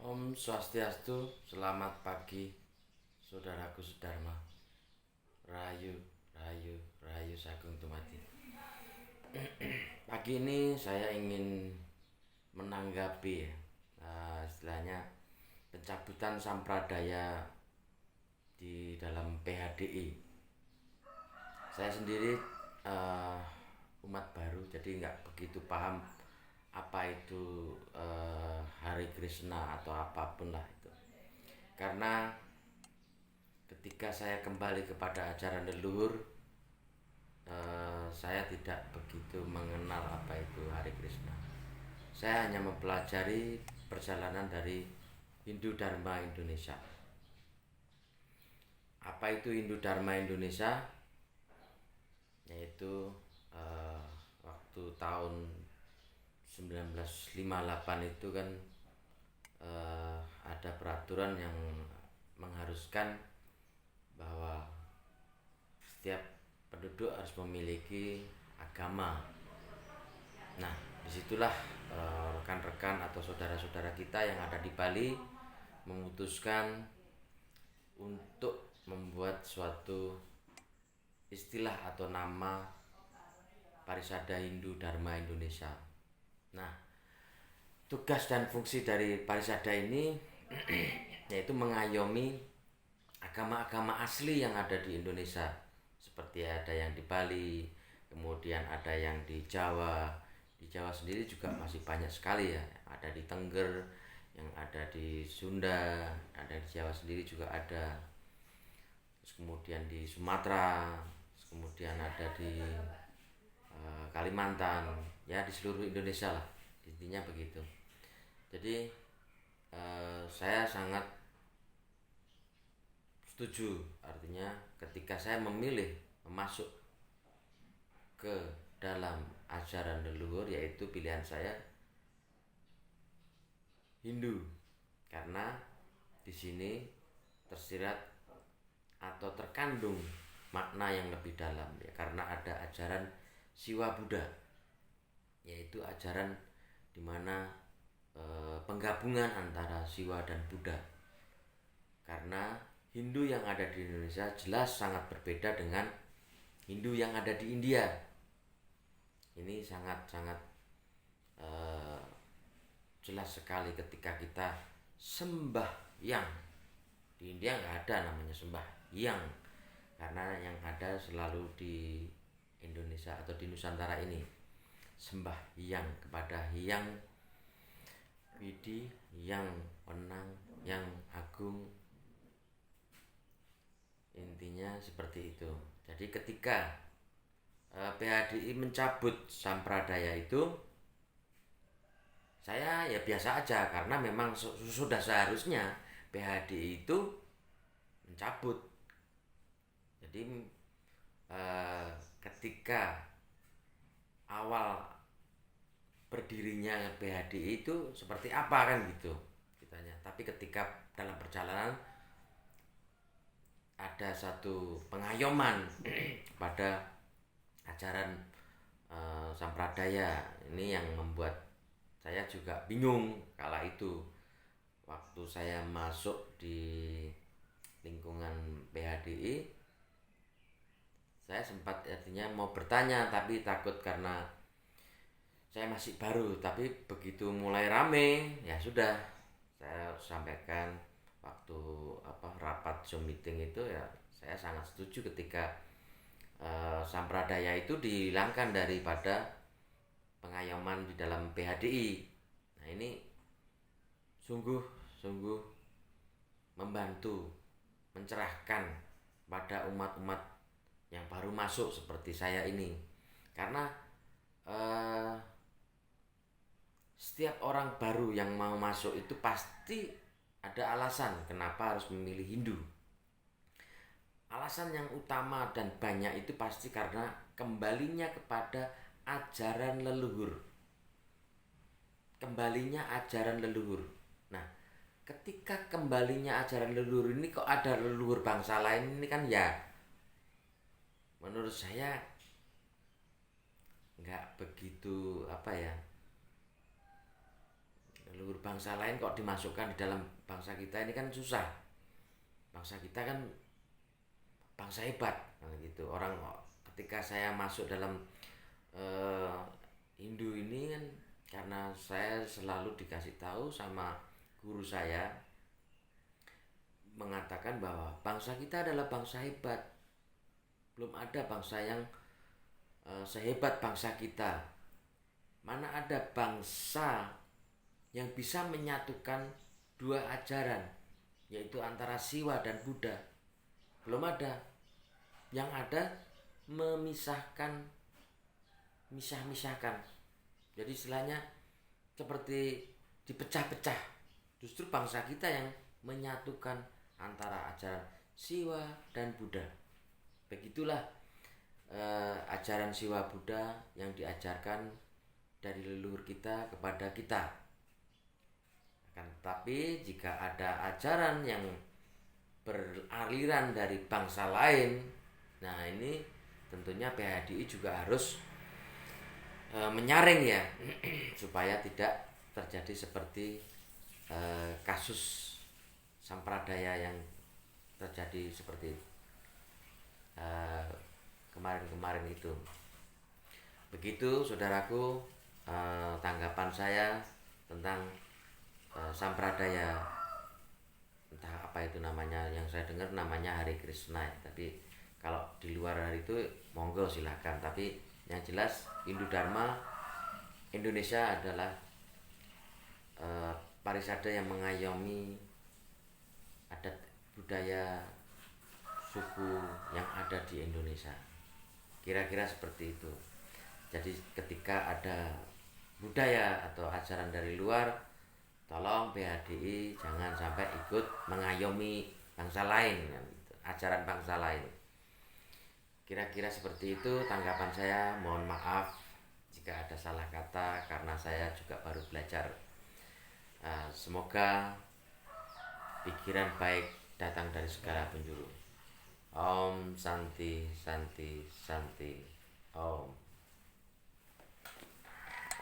Om Swastiastu, selamat pagi saudaraku Sudarma. Rahayu, Rahayu, Rahayu Sagung Dumadi. Pagi ini saya ingin menanggapi istilahnya pencabutan sampradaya di dalam PHDI. Saya sendiri eh, umat baru, jadi nggak begitu paham apa itu Hari Krishna atau apapun lah itu. Karena ketika saya kembali kepada ajaran leluhur, saya tidak begitu mengenal apa itu Hari Krishna. Saya hanya mempelajari perjalanan dari Hindu Dharma Indonesia. Apa itu Hindu Dharma Indonesia? Yaitu eh, waktu tahun 1958 itu kan ada peraturan yang mengharuskan bahwa setiap penduduk harus memiliki agama. Nah, disitulah rekan-rekan atau saudara-saudara kita yang ada di Bali memutuskan untuk membuat suatu istilah atau nama Parisada Hindu Dharma Indonesia. Nah, tugas dan fungsi dari Parisada ini yaitu mengayomi agama-agama asli yang ada di Indonesia, seperti ada yang di Bali, kemudian ada yang di Jawa. Di Jawa sendiri juga masih banyak sekali ya, ada di Tengger, yang ada di Sunda, ada di Jawa sendiri juga ada. Terus kemudian di Sumatera, terus kemudian ada di Kalimantan, ya di seluruh Indonesia lah, intinya begitu. Jadi saya sangat setuju, artinya ketika saya memilih masuk ke dalam ajaran leluhur, yaitu pilihan saya Hindu, karena di sini tersirat atau terkandung makna yang lebih dalam ya, karena ada ajaran Siwa Buddha, yaitu ajaran dimana penggabungan antara Siwa dan Buddha. Karena Hindu yang ada di Indonesia jelas sangat berbeda dengan Hindu yang ada di India. Ini sangat-sangat jelas sekali ketika kita sembah yang. Di India nggak ada namanya sembah yang, karena yang ada selalu di Indonesia atau di Nusantara ini sembah yang kepada yang Widi, yang Wenang, yang Agung, intinya seperti itu. Jadi ketika PHDI mencabut sampradaya itu, saya ya biasa aja, karena memang sudah seharusnya PHDI itu mencabut. Jadi ketika awal berdirinya PHDI itu seperti apa kan gitu kitanya. Tapi ketika dalam perjalanan ada satu pengayoman pada ajaran sampradaya ini yang membuat saya juga bingung kala itu. Waktu saya masuk di lingkungan PHDI, saya sempat artinya mau bertanya tapi takut karena saya masih baru. Tapi begitu mulai rame ya sudah, saya sampaikan waktu rapat Zoom meeting itu ya, saya sangat setuju ketika sampradaya itu dihilangkan daripada pengayoman di dalam PHDI. Nah, ini sungguh membantu mencerahkan pada umat-umat yang baru masuk seperti saya ini. Karena setiap orang baru yang mau masuk itu pasti ada alasan kenapa harus memilih Hindu. Alasan yang utama dan banyak itu pasti karena kembalinya kepada ajaran leluhur. Kembalinya ajaran leluhur. Nah, ketika kembalinya ajaran leluhur ini kok ada leluhur bangsa lain, ini kan ya menurut saya nggak begitu leluhur leluhur bangsa lain kok dimasukkan di dalam bangsa kita, ini kan susah. Bangsa kita kan bangsa hebat gitu. Orang ketika saya masuk dalam Hindu ini kan karena saya selalu dikasih tahu sama guru saya mengatakan bahwa bangsa kita adalah bangsa hebat. Belum ada bangsa yang sehebat bangsa kita. Mana ada bangsa yang bisa menyatukan dua ajaran, yaitu antara Siwa dan Buddha. Belum ada. Yang ada misah-misahkan. Jadi istilahnya seperti dipecah-pecah. Justru bangsa kita yang menyatukan antara ajaran Siwa dan Buddha. Begitulah ajaran Siwa Buddha yang diajarkan dari leluhur kita kepada kita. Tetapi jika ada ajaran yang beraliran dari bangsa lain, nah ini tentunya PHDI juga harus menyaring ya supaya tidak terjadi seperti kasus sampradaya yang terjadi seperti kemarin-kemarin itu. Begitu saudaraku tanggapan saya tentang sampradaya, entah apa itu namanya, yang saya dengar namanya Hare Krishna, tapi kalau di luar hari itu monggo silahkan. Tapi yang jelas Hindu Dharma Indonesia adalah parisada yang mengayomi adat budaya suku yang ada di Indonesia. Kira-kira seperti itu. Jadi ketika ada budaya atau ajaran dari luar, tolong PHDI jangan sampai ikut mengayomi bangsa lain, ajaran bangsa lain. Kira-kira seperti itu tanggapan saya. Mohon maaf jika ada salah kata karena saya juga baru belajar. Semoga pikiran baik datang dari segala penjuru. Om Santi Santi Santi Om.